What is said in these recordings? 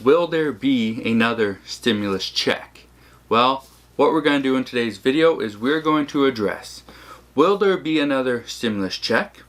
Will there be another stimulus check? Well, what we're going to do in today's video is we're going to address, will there be another stimulus check?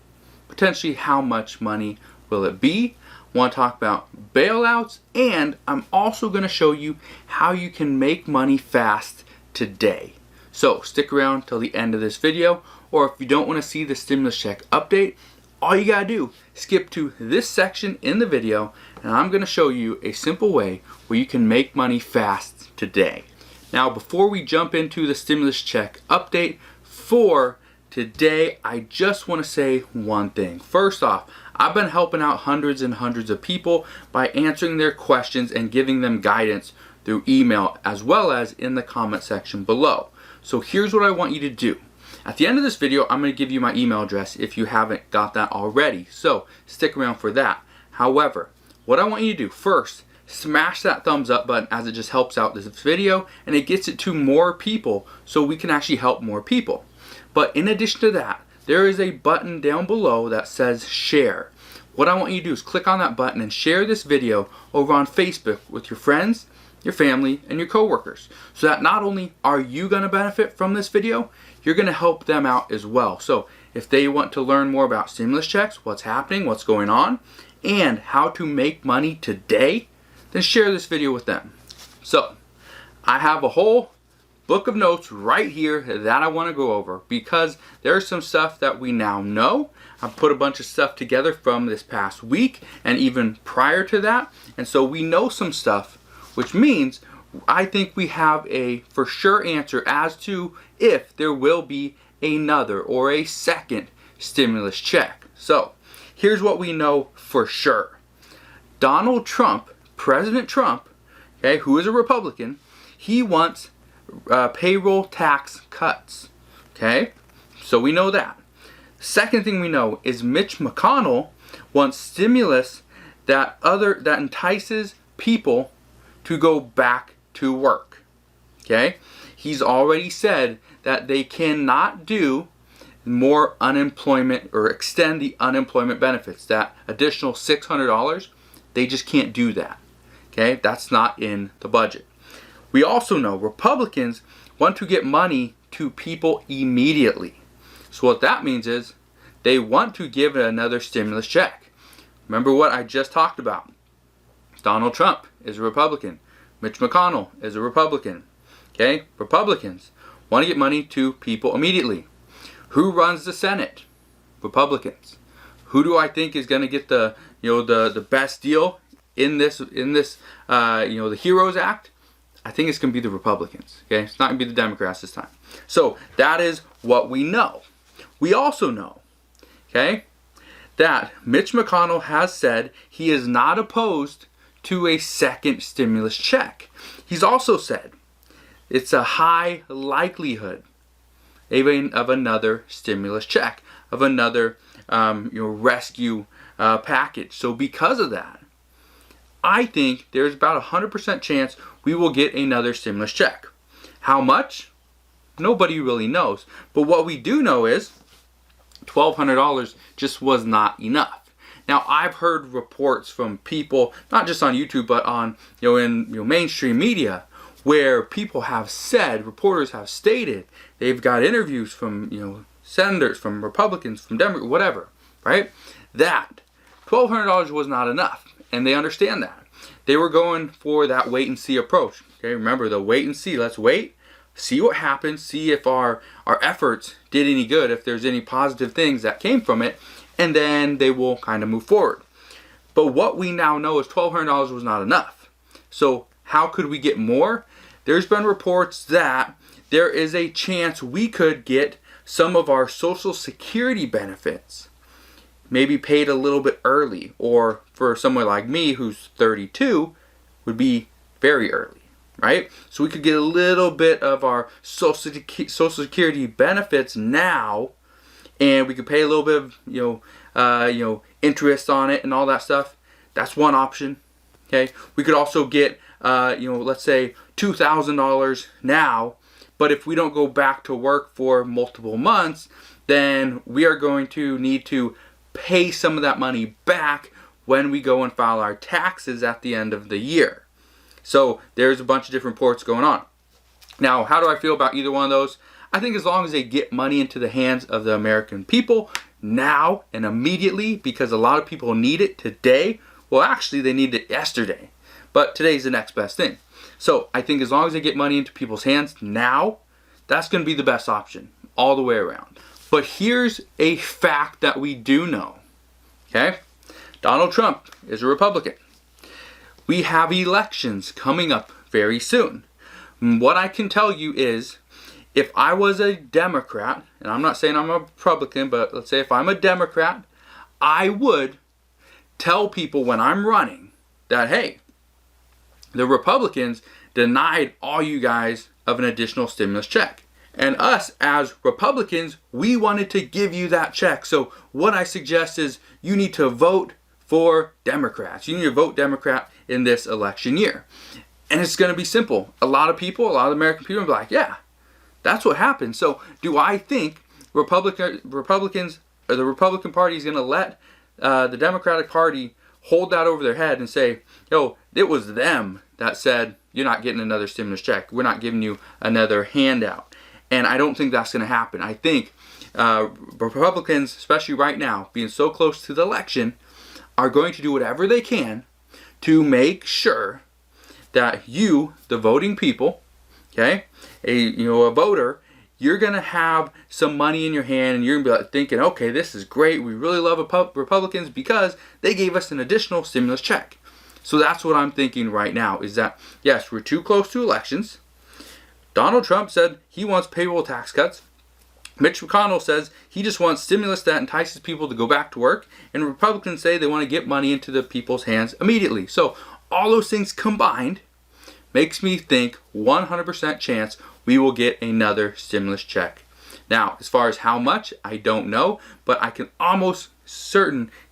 Potentially how much money will it be? I want to talk about bailouts, and I'm also going to show you how you can make money fast today. So stick around till the end of this video, or if you don't want to see the stimulus check update, all you gotta do, skip to this section in the video, and I'm gonna show you a simple way where you can make money fast today. Now, before we jump into the stimulus check update for today, I just wanna say one thing. First off, I've been helping out hundreds and hundreds of people by answering their questions and giving them guidance through email as well as in the comment section below. So here's what I want you to do. At the end of this video, I'm going to give you my email address if you haven't got that already. So stick around for that. However, what I want you to do first, smash that thumbs up button as it just helps out this video and it gets it to more people so we can actually help more people. But in addition to that, there is a button down below that says share. What I want you to do is click on that button and share this video over on Facebook with your friends, your family, and your coworkers, so that not only are you going to benefit from this video, you're going to help them out as well. So if they want to learn more about stimulus checks, what's happening, what's going on, and how to make money today, then share this video with them. So I have a whole book of notes right here that I want to go over because there's some stuff that we now know. I've put a bunch of stuff together from this past week and even prior to that, and so we know some stuff, which means I think we have a for sure answer as to if there will be another or a second stimulus check. So here's what we know for sure. Donald Trump, President Trump, okay, who is a Republican, he wants payroll tax cuts. Okay, so we know that. Second thing we know is Mitch McConnell wants stimulus that entices people to go back to work. Okay? He's already said that they cannot do more unemployment or extend the unemployment benefits. That additional $600, they just can't do that. Okay? That's not in the budget. We also know Republicans want to get money to people immediately. So what that means is they want to give another stimulus check. Remember what I just talked about. Donald Trump is a Republican. Mitch McConnell is a Republican. Okay? Republicans want to get money to people immediately. Who runs the Senate? Republicans. Who do I think is going to get the best deal in this the HEROES Act? I think it's going to be the Republicans. Okay? It's not going to be the Democrats this time. So that is what we know. We also know, okay, that Mitch McConnell has said he is not opposed to a second stimulus check. He's also said it's a high likelihood of another stimulus check, of another rescue package. So because of that, I think there's about 100% chance we will get another stimulus check. How much? Nobody really knows. But what we do know is $1,200 just was not enough. Now, I've heard reports from people, not just on YouTube, but on in mainstream media, where people have said, reporters have stated, they've got interviews from senators, from Republicans, from Democrats, whatever, right? That $1,200 was not enough, and they understand that. They were going for that wait and see approach. Okay, remember the wait and see. Let's wait, see what happens, see if our efforts did any good, if there's any positive things that came from it, and then they will kind of move forward. But what we now know is $1,200 was not enough. So how could we get more? There's been reports that there is a chance we could get some of our Social Security benefits maybe paid a little bit early, or for someone like me who's 32 would be very early, right? So we could get a little bit of our Social Security benefits now, and we could pay a little bit of interest on it and all that stuff. That's one option. Okay, we could also get let's say $2,000 now, but if we don't go back to work for multiple months, then we are going to need to pay some of that money back when we go and file our taxes at the end of the year. So there's a bunch of different reports going on. Now, how do I feel about either one of those? I think as long as they get money into the hands of the American people now and immediately, because a lot of people need it today. Well, actually, they need it yesterday, but today's the next best thing. So I think as long as they get money into people's hands now, that's going to be the best option all the way around. But here's a fact that we do know, okay? Donald Trump is a Republican. We have elections coming up very soon. What I can tell you is, if I was a Democrat, and I'm not saying I'm a Republican, but let's say if I'm a Democrat, I would tell people when I'm running that, hey, the Republicans denied all you guys of an additional stimulus check. And us as Republicans, we wanted to give you that check. So what I suggest is you need to vote for Democrats. You need to vote Democrat in this election year. And it's going to be simple. A lot of people, a lot of American people will be like, yeah, that's what happened. So do I think Republicans, or the Republican Party is going to let the Democratic Party hold that over their head and say, yo, it was them that said, you're not getting another stimulus check. We're not giving you another handout. And I don't think that's going to happen. I think Republicans, especially right now, being so close to the election, are going to do whatever they can to make sure that you, the voting people, okay, a voter, you're going to have some money in your hand and you're going to be like thinking, okay, this is great. We really love Republicans because they gave us an additional stimulus check. So that's what I'm thinking right now is that, yes, we're too close to elections. Donald Trump said he wants payroll tax cuts. Mitch McConnell says he just wants stimulus that entices people to go back to work. And Republicans say they want to get money into the people's hands immediately. So all those things combined makes me think 100% chance we will get another stimulus check. Now, as far as how much, I don't know, but I can almost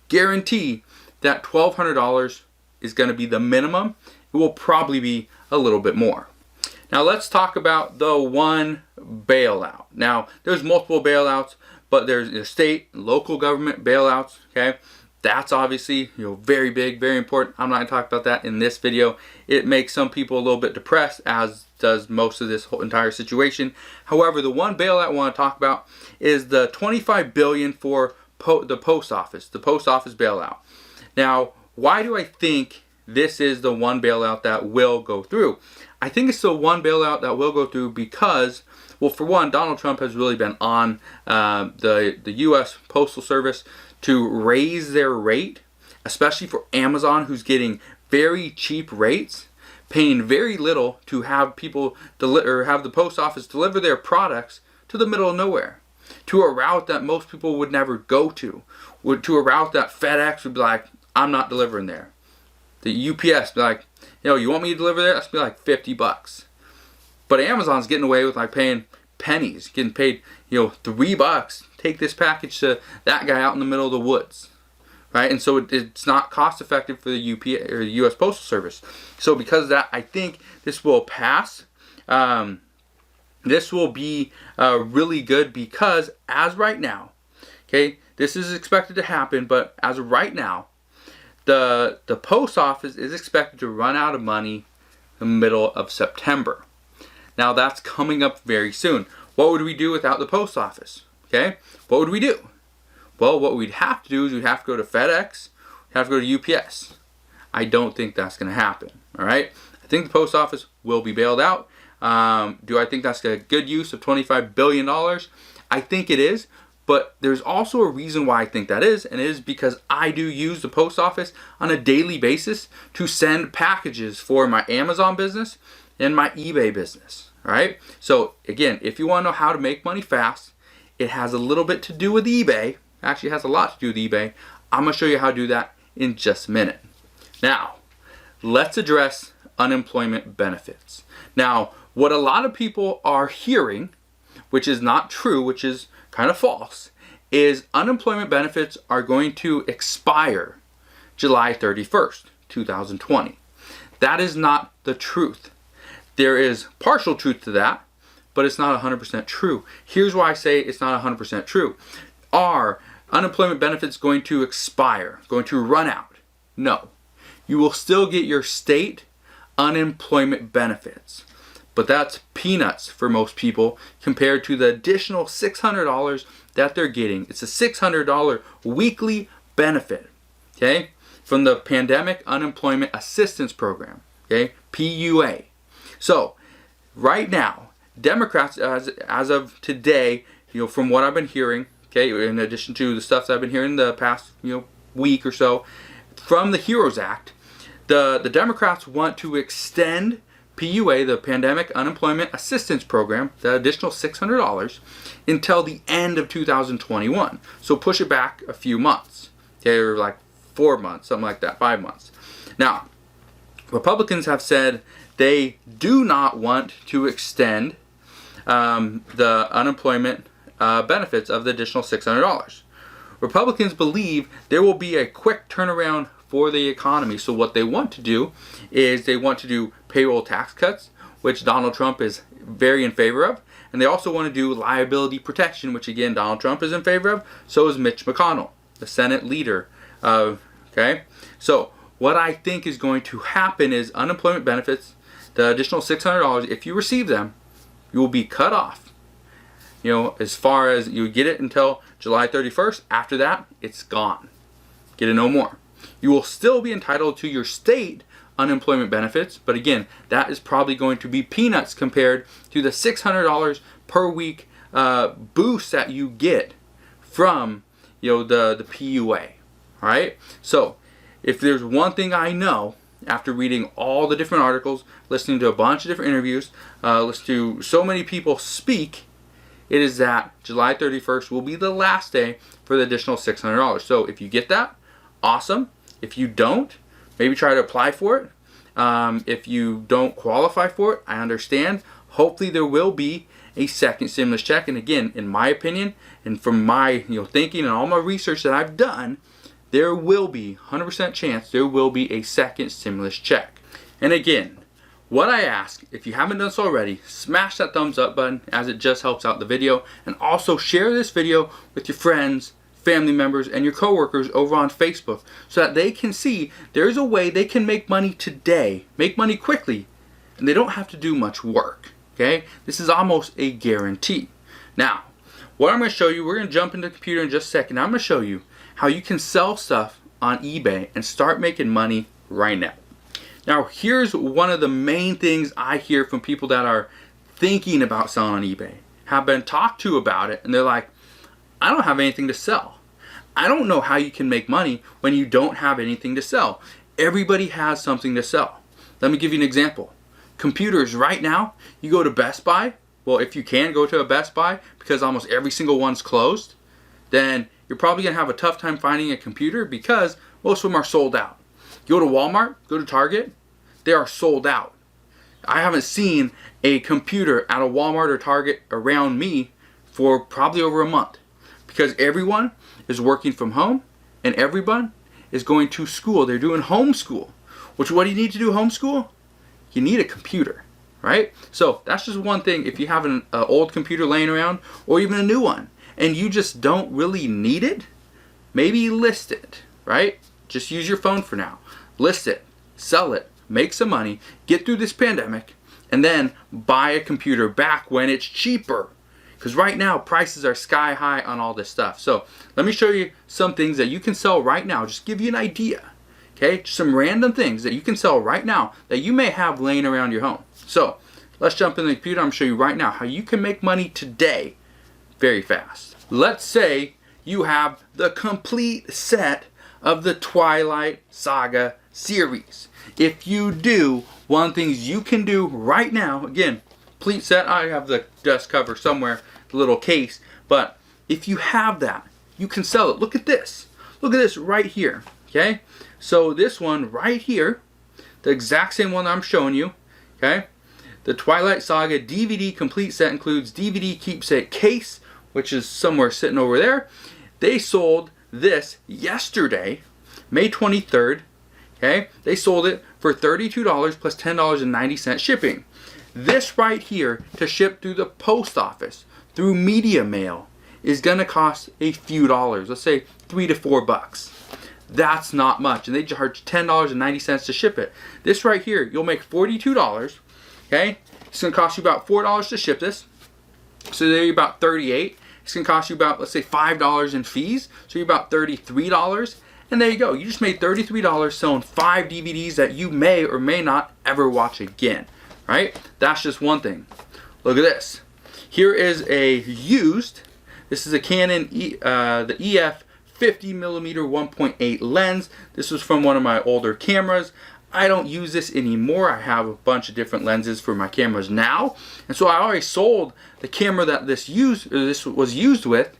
guarantee that $1,200 is going to be the minimum. It will probably be a little bit more. Now let's talk about the one bailout. Now there's multiple bailouts, but there's state, local government bailouts, okay? That's obviously, very big, very important. I'm not going to talk about that in this video. It makes some people a little bit depressed, as does most of this whole entire situation. However, the one bailout I want to talk about is the $25 billion for the post office bailout. Now, why do I think this is the one bailout that will go through? I think it's the one bailout that will go through because, well, for one, Donald Trump has really been on the U.S. Postal Service to raise their rate, especially for Amazon, who's getting very cheap rates, paying very little to have people have the post office deliver their products to the middle of nowhere, to a route that most people would never go to a route that FedEx would be like, I'm not delivering there. The UPS be like, you want me to deliver there? That's be like $50. But Amazon's getting away with like paying pennies, getting paid, $3. Take this package to that guy out in the middle of the woods, right? And so it's not cost effective for the UPS or the U.S. Postal Service. So because of that, I think this will pass. This will be really good because as right now, okay, this is expected to happen, but as of right now, the post office is expected to run out of money in the middle of September. Now that's coming up very soon. What would we do without the post office? Okay, what would we do? Well, what we'd have to do is we'd have to go to FedEx, we'd have to go to UPS. I don't think that's going to happen. All right, I think the post office will be bailed out. Do I think that's a good use of $25 billion? I think it is. But there's also a reason why I think that is, and it is because I do use the post office on a daily basis to send packages for my Amazon business and my eBay business, all right? So again, if you want to know how to make money fast, it has a little bit to do with eBay. Actually, it has a lot to do with eBay. I'm going to show you how to do that in just a minute. Now, let's address unemployment benefits. Now, what a lot of people are hearing, which is not true, which is kind of false, is unemployment benefits are going to expire July 31st, 2020. That is not the truth. There is partial truth to that, but it's not 100% true. Here's why I say it's not 100% true. Are unemployment benefits going to expire, going to run out? No. You will still get your state unemployment benefits. But that's peanuts for most people compared to the additional $600 that they're getting. It's a $600 weekly benefit, okay, from the Pandemic Unemployment Assistance Program, okay, PUA. So, right now, Democrats, as of today, from what I've been hearing, okay, in addition to the stuff that I've been hearing the past, week or so, from the HEROES Act, the Democrats want to extend PUA, the Pandemic Unemployment Assistance Program, the additional $600, until the end of 2021. So push it back a few months, okay, or like 4 months, something like that, 5 months. Now, Republicans have said they do not want to extend the unemployment benefits of the additional $600. Republicans believe there will be a quick turnaround for the economy. So what they want to do is they want to do payroll tax cuts, which Donald Trump is very in favor of. And they also want to do liability protection, which again Donald Trump is in favor of. So is Mitch McConnell, the Senate leader. Okay? So what I think is going to happen is unemployment benefits, the additional $600, if you receive them, you will be cut off. As far as you get it until July 31st, after that, it's gone. Get it no more. You will still be entitled to your state unemployment benefits, but again, that is probably going to be peanuts compared to the $600 per week boost that you get from the PUA. All right. So if there's one thing I know after reading all the different articles, listening to a bunch of different interviews, listening to so many people speak, it is that July 31st will be the last day for the additional $600. So if you get that, awesome. If you don't, maybe try to apply for it. If you don't qualify for it, I understand. Hopefully there will be a second stimulus check. And again, in my opinion, and from my thinking and all my research that I've done, there will be 100% chance there will be a second stimulus check. And again, what I ask, if you haven't done so already, smash that thumbs up button as it just helps out the video. And also share this video with your friends, family members, and your coworkers over on Facebook so that they can see there's a way they can make money today, make money quickly, and they don't have to do much work. Okay? This is almost a guarantee. Now, what I'm going to show you, we're going to jump into the computer in just a second. I'm going to show you how you can sell stuff on eBay and start making money right now. Now, here's one of the main things I hear from people that are thinking about selling on eBay, have been talked to about it, and they're like, I don't have anything to sell. I don't know how you can make money when you don't have anything to sell. Everybody has something to sell. Let me give you an example. Computers right now, you go to Best Buy. Well, if you can go to a Best Buy because almost every single one's closed, then you're probably going to have a tough time finding a computer because most of them are sold out. Go to Walmart, go to Target, they are sold out. I haven't seen a computer at a Walmart or Target around me for probably over a month because everyone is working from home and everyone is going to school. They're doing homeschool, which what do you need to do homeschool? You need a computer, right? So that's just one thing. If you have an old computer laying around or even a new one and you just don't really need it, maybe list it, right? Just use your phone for now. List it, sell it, make some money, get through this pandemic, and then buy a computer back when it's cheaper. Because right now, prices are sky high on all this stuff. So let me show you some things that you can sell right now. Just give you an idea. Okay, just some random things that you can sell right now that you may have laying around your home. So let's jump in the computer. I'm going to show you right now how you can make money today very fast. Let's say you have the complete set of the Twilight Saga series. If you do, one of the things you can do right now, again, complete set, I have the dust cover somewhere, the little case, but if you have that, you can sell it. Look at this. Look at this right here, okay? So this one right here, the exact same one that I'm showing you, okay? The Twilight Saga DVD complete set includes DVD keepsake case, which is somewhere sitting over there. They sold this yesterday, May 23rd, okay? They sold it for $32 plus $10.90 shipping. This right here to ship through the post office, through media mail, is gonna cost a few dollars. Let's say $3 to $4. That's not much, and they charge $10.90 to ship it. This right here, you'll make $42, okay? It's gonna cost you about $4 to ship this, so there you're about $38. It's gonna cost you about, let's say, $5 in fees, so you're about $33, and there you go. You just made $33 selling 5 DVDs that you may or may not ever watch again, right? That's just one thing. Look at this. Here is a used, this is a Canon the EF 50mm 1.8 lens. This was from one of my older cameras. I don't use this anymore. I have a bunch of different lenses for my cameras now. And so I already sold the camera that this was used with.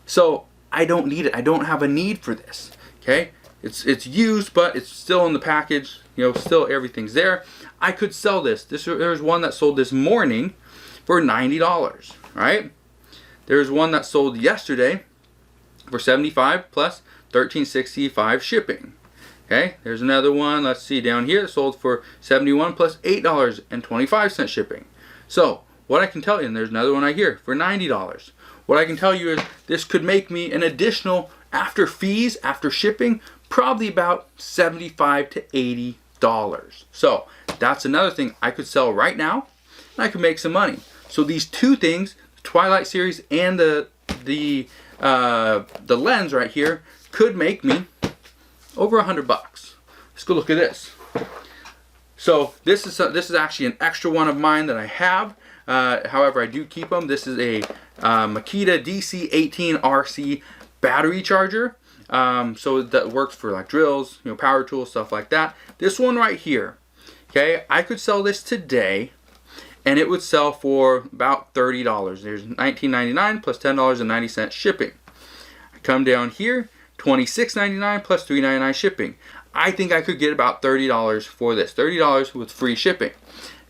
So I don't need it. I don't have a need for this. Okay? It's used, but it's still in the package. You know, still everything's there. I could sell this. There's one that sold this morning for $90, right? There's one that sold yesterday for $75 plus $13.65 shipping. Okay, there's another one, let's see, down here, it sold for $71 plus $8.25 shipping. So, what I can tell you, and there's another one right here for $90. What I can tell you is this could make me an additional, after fees, after shipping, probably about $75 to $80. So, that's another thing I could sell right now, and I could make some money. So these two things, the Twilight series and the lens right here, could make me over $100. Let's go look at this. So this is actually an extra one of mine that I have. However, I do keep them. This is a Makita DC18 RC battery charger. So that works for like drills, you know, power tools, stuff like that. This one right here, okay, I could sell this today, and it would sell for about $30. There's $19.99 plus $10.90 shipping. I come down here, $26.99 plus $3.99 shipping. I think I could get about $30 for this. $30 with free shipping.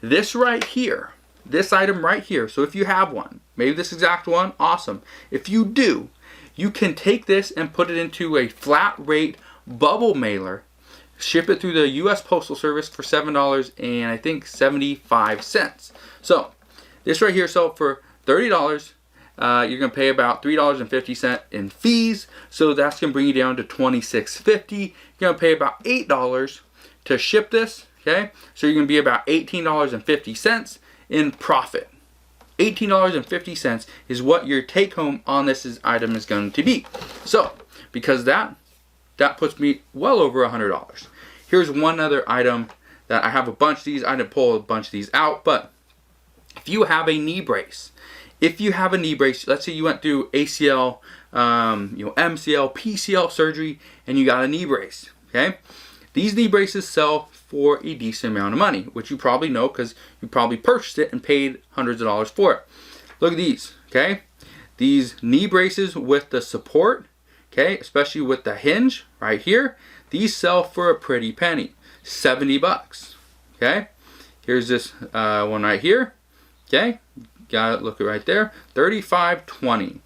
This right here, this item right here, so if you have one, maybe this exact one, awesome. If you do, you can take this and put it into a flat rate bubble mailer, ship it through the U.S. Postal Service for $7 and I think 75 cents. So this right here sold for $30. You're going to pay about $3.50 in fees, so that's going to bring you down to $26.50. You're going to pay about $8 to ship this, okay? So you're going to be about $18.50 in profit. $18.50 is what your take home on this item is going to be. So because that puts me well over $100. Here's one other item that I have a bunch of these. I didn't pull a bunch of these out, but if you have a knee brace, let's say you went through ACL, MCL, PCL surgery, and you got a knee brace, okay? These knee braces sell for a decent amount of money, which you probably know because you probably purchased it and paid hundreds of dollars for it. Look at these, okay? These knee braces with the support, okay, especially with the hinge right here, these sell for a pretty penny, $70, okay? Here's this one right here, okay? Got it, look it right there, $35.20.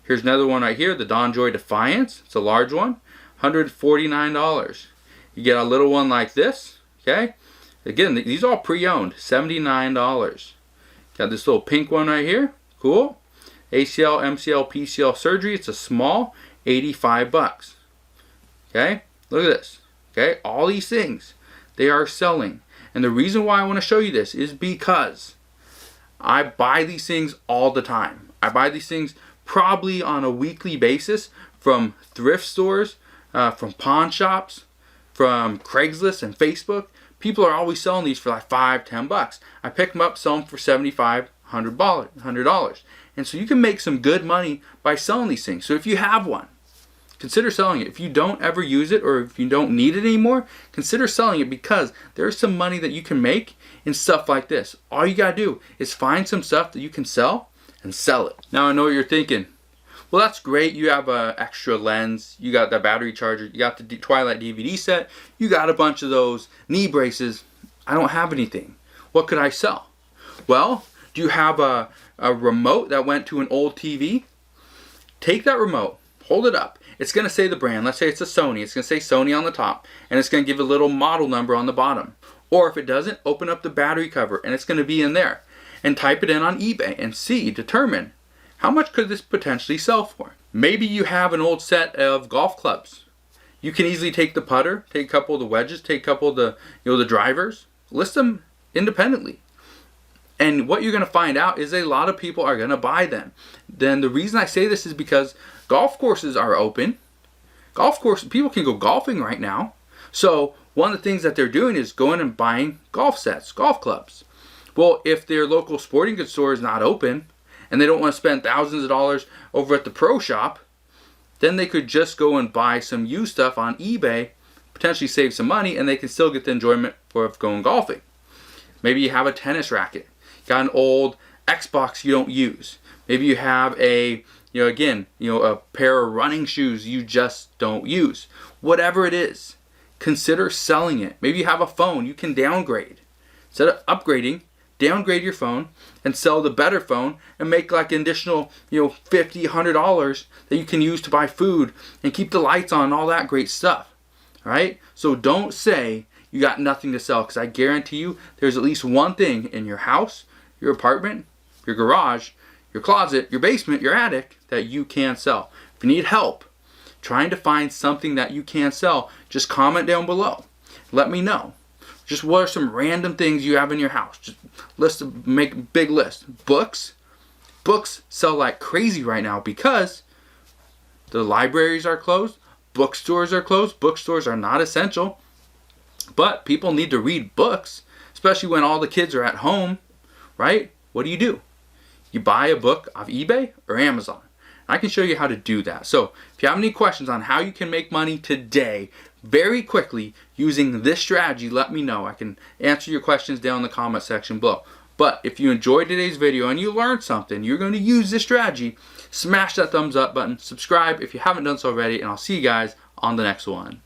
Here's another one right here, the DonJoy Defiance. It's a large one, $149. You get a little one like this, okay? Again, these are all pre-owned, $79. Got this little pink one right here, cool. ACL, MCL, PCL surgery, it's a small, $85. Okay, look at this. Okay, all these things, they are selling. And the reason why I want to show you this is because I buy these things all the time. I buy these things probably on a weekly basis from thrift stores, from pawn shops, from Craigslist and Facebook. People are always selling these for like $5, $10. I pick them up, sell them for $75, $100. And so you can make some good money by selling these things. So if you have one, consider selling it. If you don't ever use it or if you don't need it anymore, consider selling it because there's some money that you can make in stuff like this. All you gotta do is find some stuff that you can sell and sell it. Now I know what you're thinking. Well, that's great. You have an extra lens. You got the battery charger. You got the Twilight DVD set. You got a bunch of those knee braces. I don't have anything. What could I sell? Well, do you have a remote that went to an old TV? Take that remote, hold it up. It's going to say the brand. Let's say it's a Sony. It's going to say Sony on the top, and it's going to give a little model number on the bottom. Or if it doesn't, open up the battery cover, and it's going to be in there. And type it in on eBay and determine how much could this potentially sell for. Maybe you have an old set of golf clubs. You can easily take the putter, take a couple of the wedges, take a couple of the, the drivers, list them independently. And what you're going to find out is a lot of people are going to buy them. Then the reason I say this is because golf courses are open. People can go golfing right now. So one of the things that they're doing is going and buying golf sets, golf clubs. Well, if their local sporting goods store is not open and they don't want to spend thousands of dollars over at the pro shop, then they could just go and buy some used stuff on eBay, potentially save some money, and they can still get the enjoyment of going golfing. Maybe you have a tennis racket, got an old Xbox you don't use. Maybe you have a pair of running shoes you just don't use. Whatever it is, consider selling it. Maybe you have a phone you can downgrade. Instead of upgrading, downgrade your phone and sell the better phone and make like an additional $50, $100 that you can use to buy food and keep the lights on and all that great stuff. All right? So don't say you got nothing to sell, because I guarantee you there's at least one thing in your house, your apartment, your garage, your closet, your basement, your attic that you can sell. If you need help trying to find something that you can sell, just comment down below. Let me know. Just what are some random things you have in your house? Just make a big list. Books sell like crazy right now because the libraries are closed, bookstores are closed. Bookstores are not essential, but people need to read books, especially when all the kids are at home, right? What do? You buy a book off eBay or Amazon. I can show you how to do that. So if you have any questions on how you can make money today very quickly using this strategy, let me know. I can answer your questions down in the comment section below. But if you enjoyed today's video and you learned something, you're going to use this strategy, smash that thumbs up button, subscribe if you haven't done so already, and I'll see you guys on the next one.